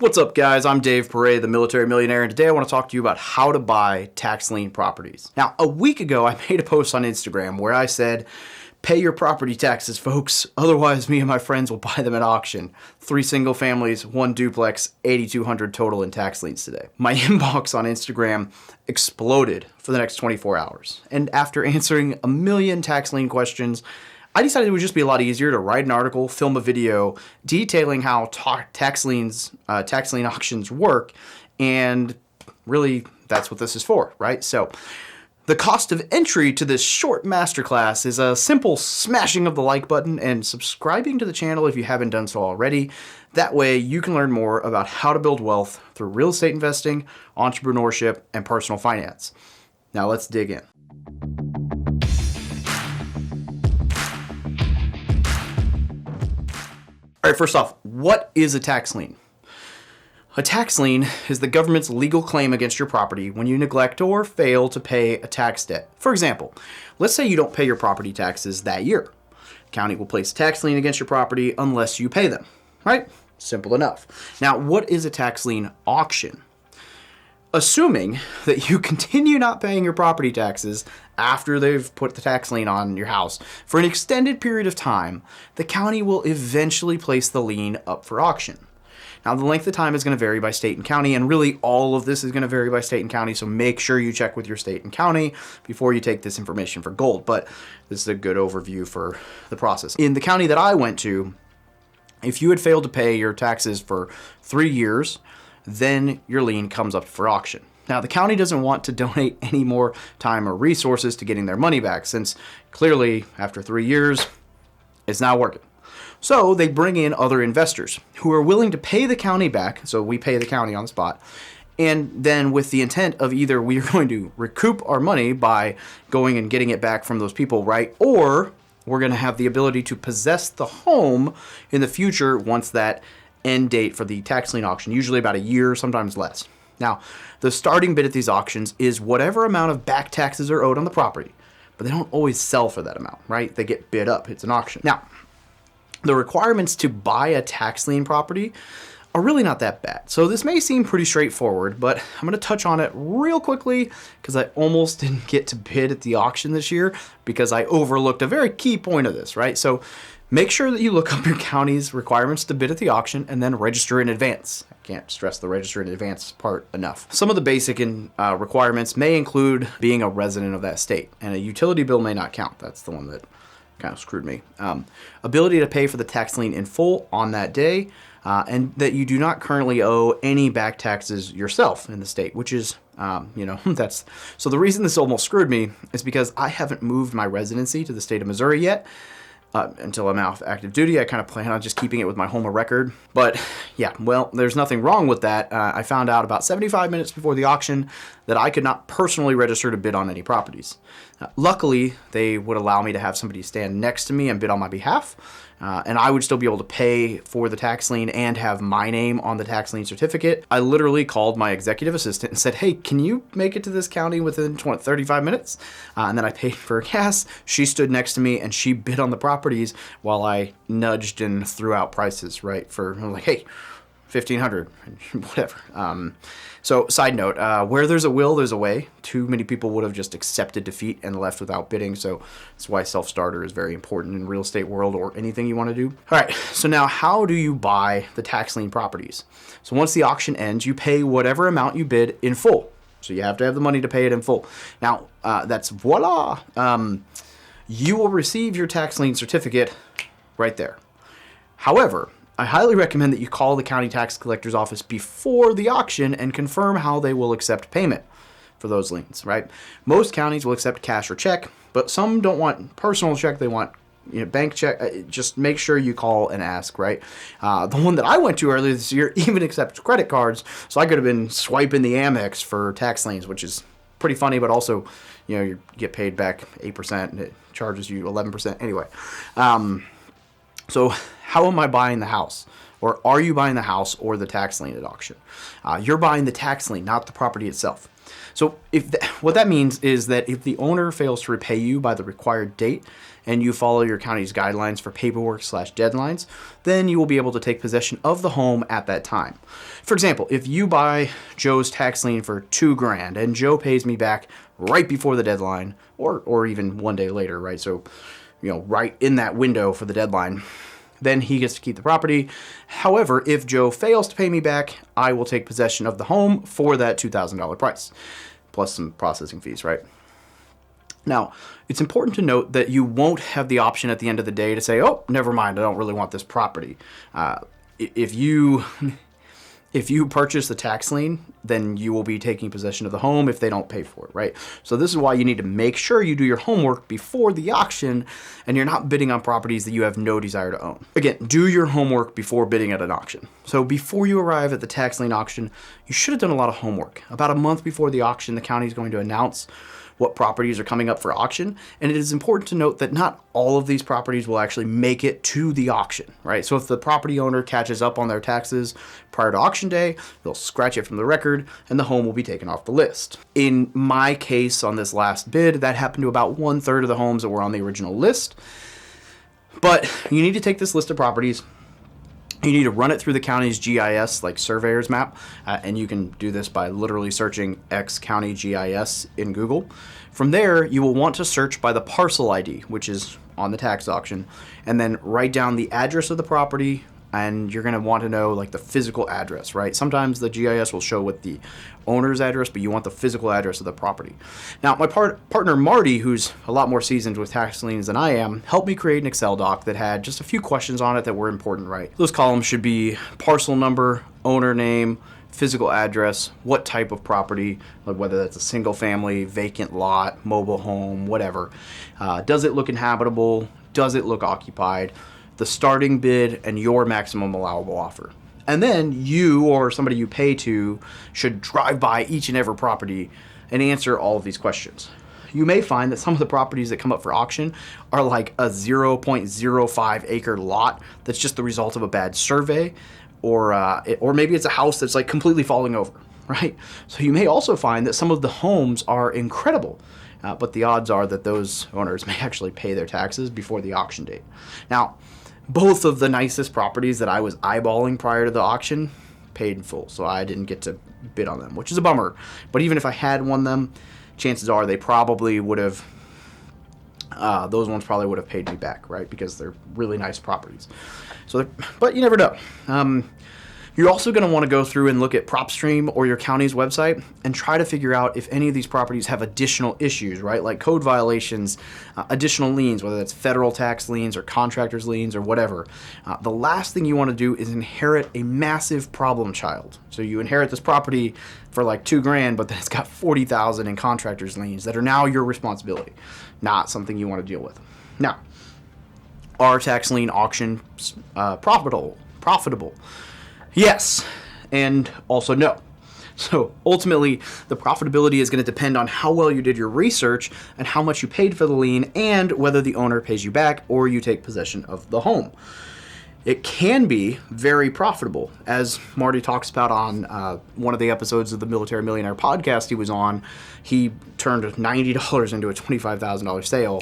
What's up, guys? I'm Dave Perret, the Military Millionaire, and today I want to talk to you about how to buy tax lien properties. Now, a week ago, I made a post on Instagram where I said, pay your property taxes, folks. Otherwise, me and my friends will buy them at auction. 3 single families, 1 duplex, 8,200 total in tax liens today. My inbox on Instagram exploded for the next 24 hours. And after answering a million tax lien questions, I decided it would just be a lot easier to write an article, film a video detailing how tax lien auctions work, and really that's what this is for, right? So the cost of entry to this short masterclass is a simple smashing of the like button and subscribing to the channel if you haven't done so already. That way you can learn more about how to build wealth through real estate investing, entrepreneurship, and personal finance. Now let's dig in. All right, first off, what is a tax lien? A tax lien is the government's legal claim against your property when you neglect or fail to pay a tax debt. For example, let's say you don't pay your property taxes that year. The county will place a tax lien against your property unless you pay them, right? Simple enough. Now, what is a tax lien auction? Assuming that you continue not paying your property taxes after they've put the tax lien on your house for an extended period of time, the county will eventually place the lien up for auction. Now, the length of time is going to vary by state and county, and really all of this is going to vary by state and county, so make sure you check with your state and county before you take this information for gold. But this is a good overview for the process. In the county that I went to, if you had failed to pay your taxes for 3 years, then your lien comes up for auction. Now, the county doesn't want to donate any more time or resources to getting their money back, since clearly after 3 years, it's not working. So they bring in other investors who are willing to pay the county back. So we pay the county on the spot. And then with the intent of either we are going to recoup our money by going and getting it back from those people, right? Or we're going to have the ability to possess the home in the future once that end date for the tax lien auction, usually about a year, sometimes less. Now, the starting bid at these auctions is whatever amount of back taxes are owed on the property, but they don't always sell for that amount, right? They get bid up. It's an auction. Now, the requirements to buy a tax lien property are really not that bad. So this may seem pretty straightforward, but I'm going to touch on it real quickly because I almost didn't get to bid at the auction this year because I overlooked a very key point of this, right? So make sure that you look up your county's requirements to bid at the auction and then register in advance. I can't stress the register in advance part enough. Some of the basic requirements may include being a resident of that state, and a utility bill may not count. That's the one that kind of screwed me. Ability to pay for the tax lien in full on that day, and that you do not currently owe any back taxes yourself in the state, which is, that's... So the reason this almost screwed me is because I haven't moved my residency to the state of Missouri yet. Until I'm out of active duty. I kind of plan on just keeping it with my home of record. But yeah, well, there's nothing wrong with that. I found out about 75 minutes before the auction that I could not personally register to bid on any properties. Luckily, they would allow me to have somebody stand next to me and bid on my behalf. And I would still be able to pay for the tax lien and have my name on the tax lien certificate. I literally called my executive assistant and said, hey, can you make it to this county within 35 minutes? And then I paid for gas. She stood next to me and she bid on the properties while I nudged and threw out prices, right? I'm like, hey, 1,500, whatever. So side note, where there's a will, there's a way. Too many people would have just accepted defeat and left without bidding. So that's why self-starter is very important in real estate world or anything you want to do. All right, so now how do you buy the tax lien properties? So once the auction ends, you pay whatever amount you bid in full. So you have to have the money to pay it in full. Now, that's voila. You will receive your tax lien certificate right there. However, I highly recommend that you call the county tax collector's office before the auction and confirm how they will accept payment for those liens, right? Most counties will accept cash or check, but some don't want personal check. They want bank check. Just make sure you call and ask, right? The one that I went to earlier this year even accepts credit cards, so I could have been swiping the Amex for tax liens, which is pretty funny, but also, you get paid back 8% and it charges you 11%. Anyway, so how am I buying the house? Or are you buying the house or the tax lien at auction? You're buying the tax lien, not the property itself. So what that means is that if the owner fails to repay you by the required date, and you follow your county's guidelines for paperwork/deadlines, then you will be able to take possession of the home at that time. For example, if you buy Joe's tax lien for $2,000 and Joe pays me back right before the deadline, or even one day later, right? So, right in that window for the deadline, then he gets to keep the property. However, if Joe fails to pay me back, I will take possession of the home for that $2,000 price, plus some processing fees, right? Now, it's important to note that you won't have the option at the end of the day to say, oh, never mind, I don't really want this property. If you purchase the tax lien, then you will be taking possession of the home if they don't pay for it, right? So this is why you need to make sure you do your homework before the auction and you're not bidding on properties that you have no desire to own. Again, do your homework before bidding at an auction. So before you arrive at the tax lien auction, you should have done a lot of homework. About a month before the auction, the county is going to announce what properties are coming up for auction. And it is important to note that not all of these properties will actually make it to the auction, right? So if the property owner catches up on their taxes prior to auction day, they'll scratch it from the record and the home will be taken off the list. In my case on this last bid, that happened to about 1/3 of the homes that were on the original list. But you need to take this list of properties. You need to run it through the county's GIS, like surveyor's map, and you can do this by literally searching X County GIS in Google. From there, you will want to search by the parcel ID, which is on the tax auction, and then write down the address of the property, and you're going to want to know like the physical address, right? Sometimes the GIS will show what the owner's address, but you want the physical address of the property. Now, my partner Marty, who's a lot more seasoned with tax liens than I am, helped me create an Excel doc that had just a few questions on it that were important, right? Those columns should be parcel number, owner name, physical address, what type of property, like whether that's a single family, vacant lot, mobile home, whatever. Does it look inhabitable? Does it look occupied? The starting bid, and your maximum allowable offer. And then you or somebody you pay to should drive by each and every property and answer all of these questions. You may find that some of the properties that come up for auction are like a 0.05 acre lot that's just the result of a bad survey, or maybe it's a house that's like completely falling over, right? So you may also find that some of the homes are incredible, but the odds are that those owners may actually pay their taxes before the auction date. Now, both of the nicest properties that I was eyeballing prior to the auction paid in full, so I didn't get to bid on them, which is a bummer. But even if I had won them, chances are they probably would have, those ones probably would have paid me back, right? Because they're really nice properties. So, but you never know. You're also going to want to go through and look at PropStream or your county's website and try to figure out if any of these properties have additional issues, right? Like code violations, additional liens, whether that's federal tax liens or contractors liens or whatever. The last thing you want to do is inherit a massive problem child. So you inherit this property for like $2,000, but then it's got $40,000 in contractors liens that are now your responsibility, not something you want to deal with. Now, are tax lien auctions profitable? Yes, and also no. So ultimately, the profitability is going to depend on how well you did your research and how much you paid for the lien and whether the owner pays you back or you take possession of the home. It can be very profitable. As Marty talks about on one of the episodes of the Military Millionaire podcast he was on, he turned $90 into a $25,000 sale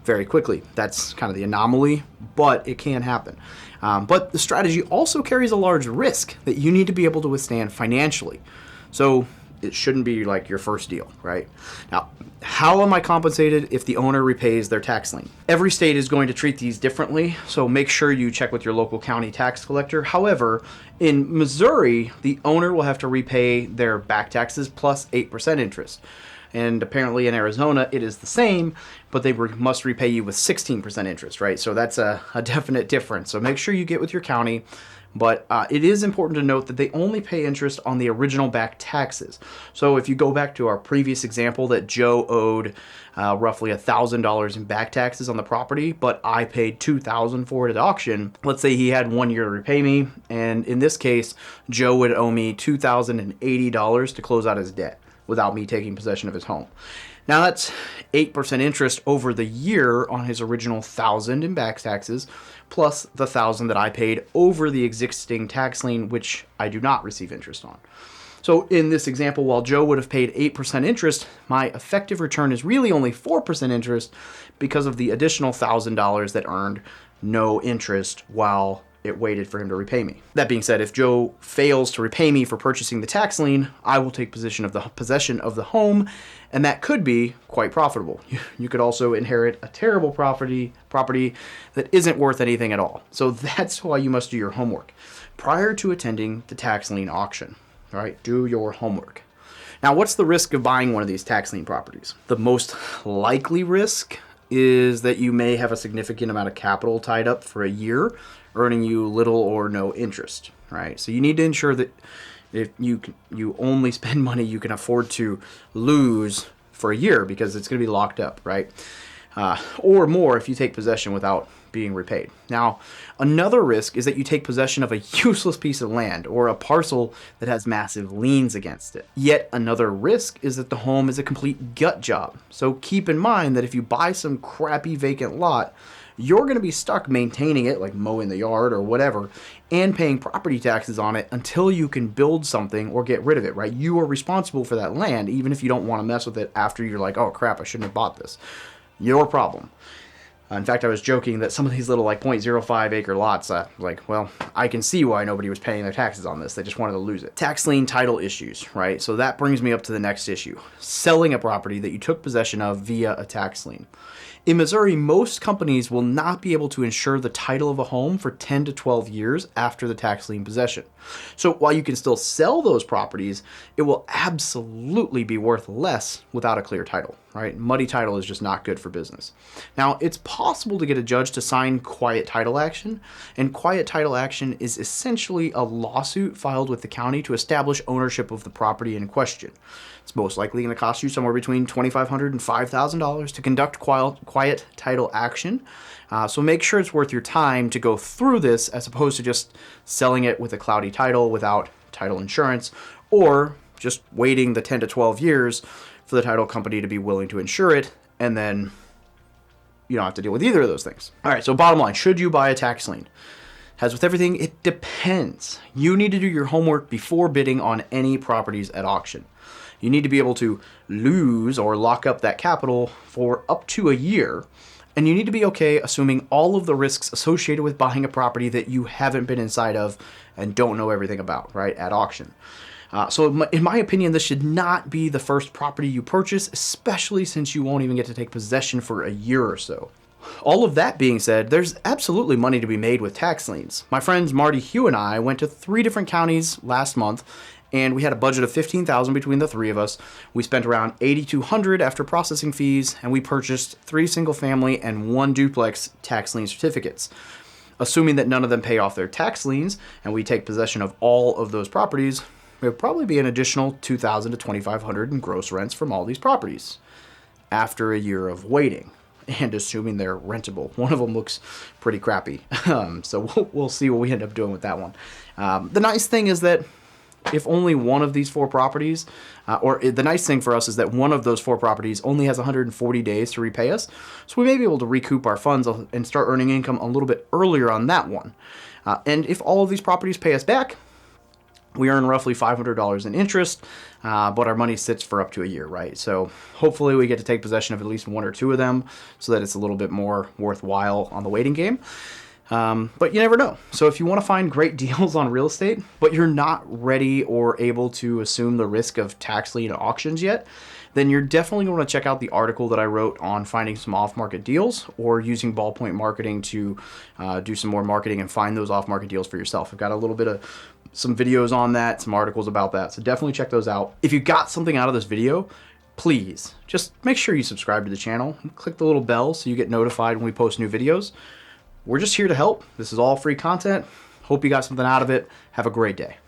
very quickly. That's kind of the anomaly, but it can happen. But the strategy also carries a large risk that you need to be able to withstand financially. So it shouldn't be like your first deal, right? Now, how am I compensated if the owner repays their tax lien? Every state is going to treat these differently, so make sure you check with your local county tax collector. However, in Missouri, the owner will have to repay their back taxes plus 8% interest. And apparently in Arizona, it is the same, but they must repay you with 16% interest, right? So that's a definite difference. So make sure you get with your county. But it is important to note that they only pay interest on the original back taxes. So if you go back to our previous example that Joe owed roughly $1,000 in back taxes on the property, but I paid $2,000 for it at auction, let's say he had 1 year to repay me. And in this case, Joe would owe me $2,080 to close out his debt without me taking possession of his home. Now that's 8% interest over the year on his original $1,000 in back taxes, plus the $1,000 that I paid over the existing tax lien, which I do not receive interest on. So in this example, while Joe would have paid 8% interest, my effective return is really only 4% interest because of the additional $1,000 that earned no interest while it waited for him to repay me. That being said, if Joe fails to repay me for purchasing the tax lien, I will take possession of the home, and that could be quite profitable. You could also inherit a terrible property that isn't worth anything at all. So that's why you must do your homework prior to attending the tax lien auction. All right, do your homework. Now, what's the risk of buying one of these tax lien properties? The most likely risk is that you may have a significant amount of capital tied up for a year, earning you little or no interest, right? So you need to ensure that if you only spend money you can afford to lose for a year, because it's going to be locked up, right? Or more if you take possession without being repaid. Now, another risk is that you take possession of a useless piece of land or a parcel that has massive liens against it. Yet another risk is that the home is a complete gut job. So keep in mind that if you buy some crappy vacant lot, you're going to be stuck maintaining it, like mowing the yard or whatever, and paying property taxes on it until you can build something or get rid of it, right? You are responsible for that land, even if you don't want to mess with it after you're like, oh crap, I shouldn't have bought this. Your problem. In fact, I was joking that some of these little like 0.05 acre lots, well, I can see why nobody was paying their taxes on this. They just wanted to lose it. Tax lien title issues, right? So that brings me up to the next issue. Selling a property that you took possession of via a tax lien. In Missouri, most companies will not be able to insure the title of a home for 10 to 12 years after the tax lien possession. So while you can still sell those properties, it will absolutely be worth less without a clear title, right? Muddy title is just not good for business. Now, it's possible to get a judge to sign quiet title action, and quiet title action is essentially a lawsuit filed with the county to establish ownership of the property in question. It's most likely going to cost you somewhere between $2,500 and $5,000 to conduct quiet title action. So make sure it's worth your time to go through this as opposed to just selling it with a cloudy title without title insurance, or just waiting the 10 to 12 years for the title company to be willing to insure it, and then you don't have to deal with either of those things. All right, so bottom line, should you buy a tax lien? As with everything, it depends. You need to do your homework before bidding on any properties at auction. You need to be able to lose or lock up that capital for up to a year, and you need to be okay assuming all of the risks associated with buying a property that you haven't been inside of and don't know everything about, right, at auction. So in my opinion, this should not be the first property you purchase, especially since you won't even get to take possession for a year or so. All of that being said, there's absolutely money to be made with tax liens. My friends Marty Hugh and I went to 3 different counties last month, and we had a budget of $15,000 between the 3 of us. We spent around $8,200 after processing fees, and we purchased 3 single-family and 1 duplex tax lien certificates. Assuming that none of them pay off their tax liens, and we take possession of all of those properties, there would probably be an additional $2,000 to $2,500 in gross rents from all these properties after a year of waiting, and assuming they're rentable. One of them looks pretty crappy, so we'll see what we end up doing with that one. The nice thing is that if only one of these 4 properties, the nice thing for us is that one of those 4 properties only has 140 days to repay us, so we may be able to recoup our funds and start earning income a little bit earlier on that one. And if all of these properties pay us back, we earn roughly $500 in interest, but our money sits for up to a year, right? So hopefully we get to take possession of at least 1 or 2 of them so that it's a little bit more worthwhile on the waiting game. But you never know. So if you want to find great deals on real estate, but you're not ready or able to assume the risk of tax lien auctions yet, then you're definitely going to check out the article that I wrote on finding some off-market deals or using Ballpoint Marketing to do some more marketing and find those off-market deals for yourself. I've got a little bit of some videos on that, some articles about that, so definitely check those out. If you got something out of this video, please just make sure you subscribe to the channel and click the little bell so you get notified when we post new videos. We're just here to help. This is all free content. Hope you got something out of it. Have a great day.